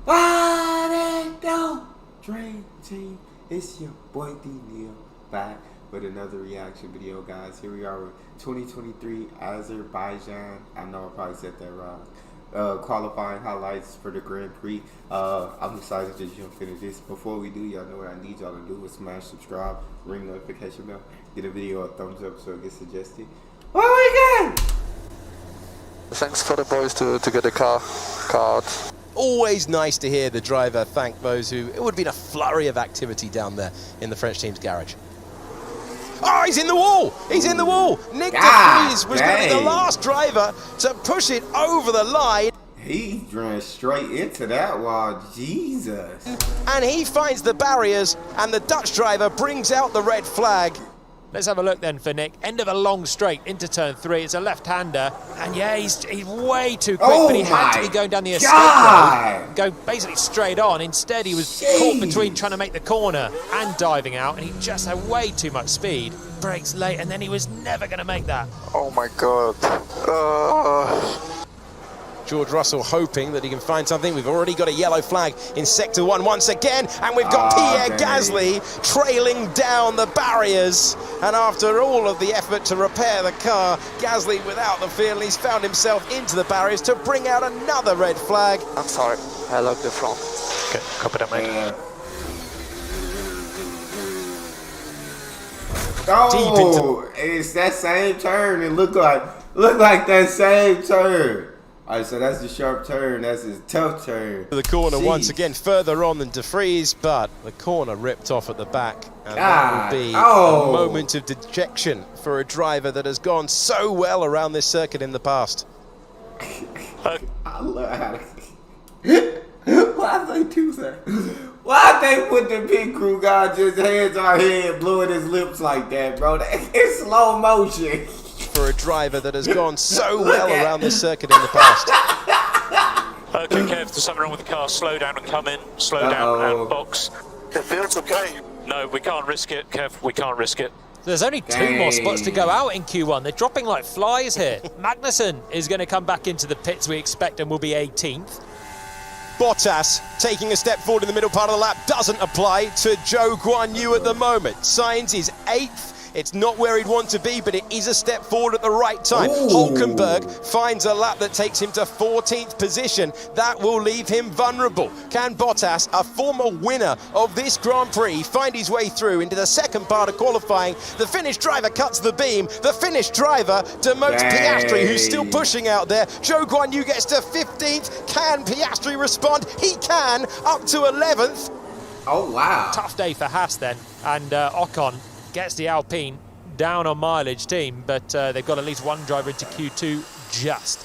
What it do? Dream Team, it's your boy Neal back with another reaction video, guys. Here we are with 2023 Azerbaijan. I know I probably said that wrong. Qualifying highlights for the Grand Prix. I'm excited to jump into this. Before we do, y'all know what I need y'all to do is smash subscribe, ring notification bell, get a video a thumbs up so it gets suggested. What we got? Thanks for the boys to get the car out. Always nice to hear the driver thank those who... It would have been a flurry of activity down there in the French team's garage. Oh, he's in the wall! He's in the wall! Nick de Vries was going to be the last driver to push it over the line. He ran straight into that wall, Jesus. And he finds the barriers, and the Dutch driver brings out the red flag. Let's have a look then for Nick. End of a long straight into turn 3. It's a left-hander. And yeah, he's way too quick, but he had to be going down the escape road, go basically straight on. Instead, he was caught between trying to make the corner and diving out, and he just had way too much speed. Brakes late, and then he was never going to make that. Oh my God. George Russell hoping that he can find something. We've already got a yellow flag in Sector 1 once again, and we've got Pierre Gasly trailing down the barriers. And after all of the effort to repair the car, Gasly without the feel, he's found himself into the barriers to bring out another red flag. I'm sorry, I locked the front. Okay, copy that, mate. It's that same turn. It looked like that same turn. Alright, so that's the sharp turn. That's his tough turn. The corner once again further on than de Vries, but the corner ripped off at the back. And that will be a moment of dejection for a driver that has gone so well around this circuit in the past. I love how why they do that? Why they put the pit crew guy just hands on head blowing his lips like that, bro? It's slow motion. For a driver that has gone so well around this circuit in the past. Okay, Kev, there's something wrong with the car. Slow down and come in. Slow down and box. It feels okay. No, we can't risk it, Kev. We can't risk it. There's only 2 more spots to go out in Q1. They're dropping like flies here. Magnussen is going to come back into the pits, we expect, and will be 18th. Bottas taking a step forward in the middle part of the lap doesn't apply to Zhou Guanyu at the moment. Sainz is 8th. It's not where he'd want to be, but it is a step forward at the right time. Hulkenberg finds a lap that takes him to 14th position. That will leave him vulnerable. Can Bottas, a former winner of this Grand Prix, find his way through into the second part of qualifying? The Finnish driver cuts the beam. The Finnish driver demotes Piastri, who's still pushing out there. Zhou Guanyu gets to 15th. Can Piastri respond? He can, up to 11th. Oh, wow. Tough day for Haas then, and Ocon gets the Alpine down on mileage team, but they've got at least one driver into Q2 just.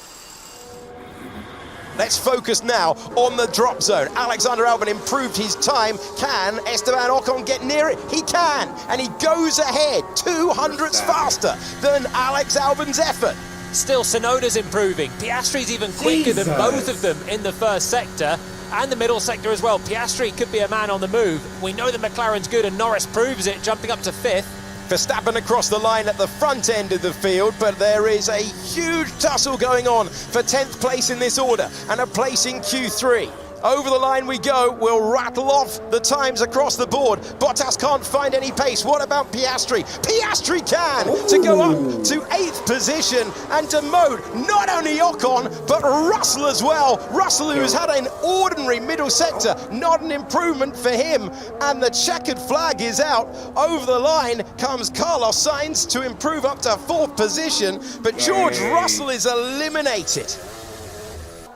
Let's focus now on the drop zone. Alexander Albon improved his time. Can Esteban Ocon get near it? He can, and he goes ahead 200ths faster than Alex Albon's effort. Still, Tsunoda's improving. Piastri's even quicker than both of them in the first sector and the middle sector as well. Piastri could be a man on the move. We know that McLaren's good, and Norris proves it, jumping up to 5th. Verstappen across the line at the front end of the field, but there is a huge tussle going on for 10th place in this order and a place in Q3. Over the line we go. We'll rattle off the times across the board. Bottas can't find any pace. What about Piastri? Piastri can to go up to 8th position and demote not only Ocon but Russell as well. Russell, who has had an ordinary middle sector, not an improvement for him. And the checkered flag is out. Over the line comes Carlos Sainz to improve up to 4th position, but George Russell is eliminated.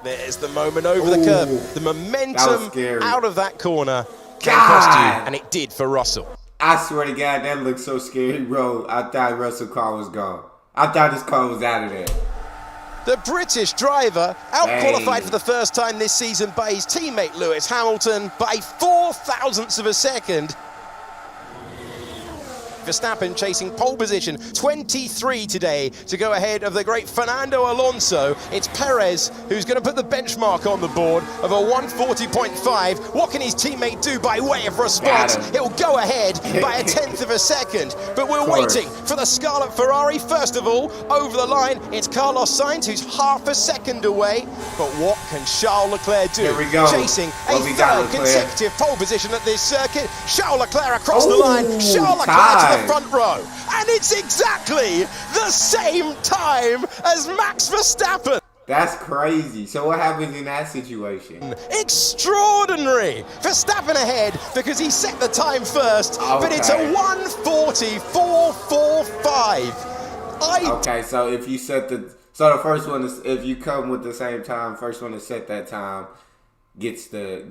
There's the moment over the curb. The momentum out of that corner can cost you, and it did for Russell. I swear to God, that looked so scary, bro. I thought Russell's car was gone. I thought his car was out of there. The British driver out-qualified for the first time this season by his teammate Lewis Hamilton by 0.004 of a second. Verstappen chasing pole position, 23 today to go ahead of the great Fernando Alonso. It's Perez who's going to put the benchmark on the board of a 140.5. What can his teammate do by way of response? He'll go ahead by a tenth of a second, but we're waiting for the Scarlet Ferrari. First of all, over the line, it's Carlos Sainz who's half a second away. But what can Charles Leclerc do? Here we go. Chasing a third consecutive pole position at this circuit. Charles Leclerc across the line. Charles Leclerc to the front row. And it's exactly the same time as Max Verstappen. That's crazy. So what happens in that situation? Extraordinary! Verstappen ahead because he set the time first, but it's a 1:40.445. Okay, so if you set the the first one is, if you come with the same time, first one to set that time gets the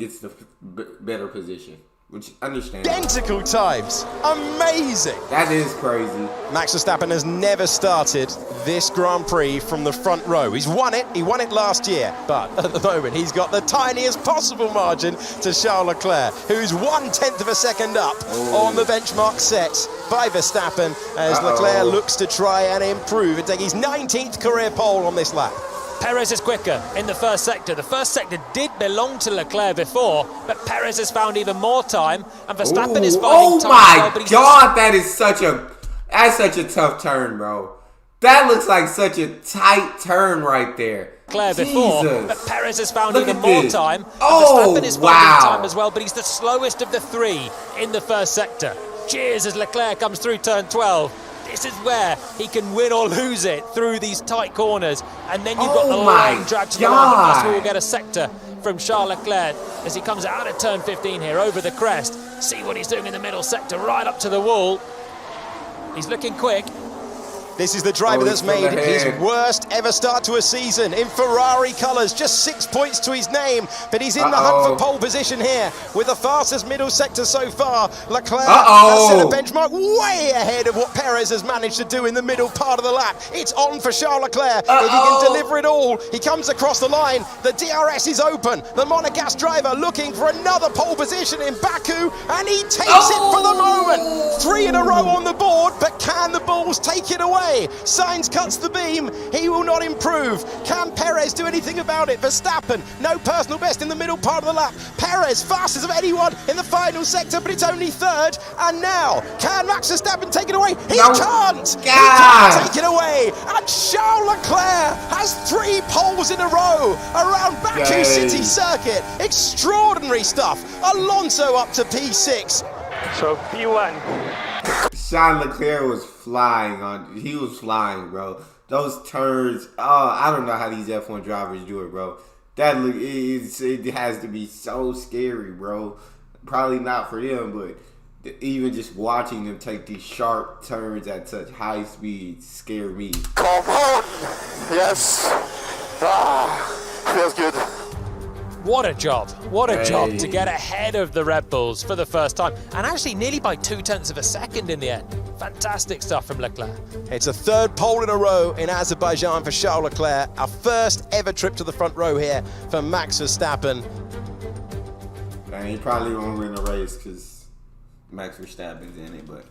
better position. Which understand. Identical times. Amazing. That is crazy. Max Verstappen has never started this Grand Prix from the front row. He's won it. He won it last year. But at the moment, he's got the tiniest possible margin to Charles Leclerc, who's 1/10 of a second up on the benchmark set by Verstappen as Leclerc looks to try and improve and take his 19th career pole on this lap. Perez is quicker in the first sector. The first sector did belong to Leclerc before, but Perez has found even more time, and Verstappen is finding time. Oh my God, that's such a tough turn, bro. That looks like such a tight turn right there. Leclerc before, but Perez has found even more time. Oh, Verstappen is finding time as well, but he's the slowest of the three in the first sector. Cheers as Leclerc comes through turn 12. This is where he can win or lose it through these tight corners. And then you've got the long drag to the line. First we'll get a sector from Charles Leclerc as he comes out of turn 15 here over the crest. See what he's doing in the middle sector, right up to the wall. He's looking quick. This is the driver that's made his worst ever start to a season in Ferrari colours. Just 6 points to his name, but he's in the hunt for pole position here with the fastest middle sector so far. Leclerc has set a benchmark way ahead of what Perez has managed to do in the middle part of the lap. It's on for Charles Leclerc. If he can deliver it all, he comes across the line. The DRS is open. The Monegasque driver looking for another pole position in Baku, and he takes it for the moment. 3 in a row on the board, but can the Bulls take it away? Sainz cuts the beam. He will not improve. Can Perez do anything about it? Verstappen, no personal best in the middle part of the lap. Perez, fastest of anyone in the final sector, but it's only third. And now, can Max Verstappen take it away? He can't! He can't take it away. And Charles Leclerc has 3 poles in a row around Baku City Circuit. Extraordinary stuff. Alonso up to P6. So P1. Charles Leclerc was flying, bro. Those turns, I don't know how these F1 drivers do it, bro. It has to be so scary, bro. Probably not for them, but even just watching them take these sharp turns at such high speed scare me. Come on! Yes! Feels good. What a job. What a job to get ahead of the Red Bulls for the first time. And actually nearly by 0.2 of a second in the end. Fantastic stuff from Leclerc. It's a third pole in a row in Azerbaijan for Charles Leclerc. Our first ever trip to the front row here for Max Verstappen. And he probably won't win the race because Max Verstappen's in it, but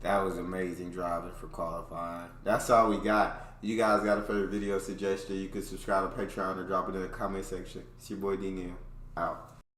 that was amazing driving for qualifying. That's all we got. You guys got a favorite video suggestion, you can subscribe to Patreon or drop it in the comment section. It's your boy D Neal. Out.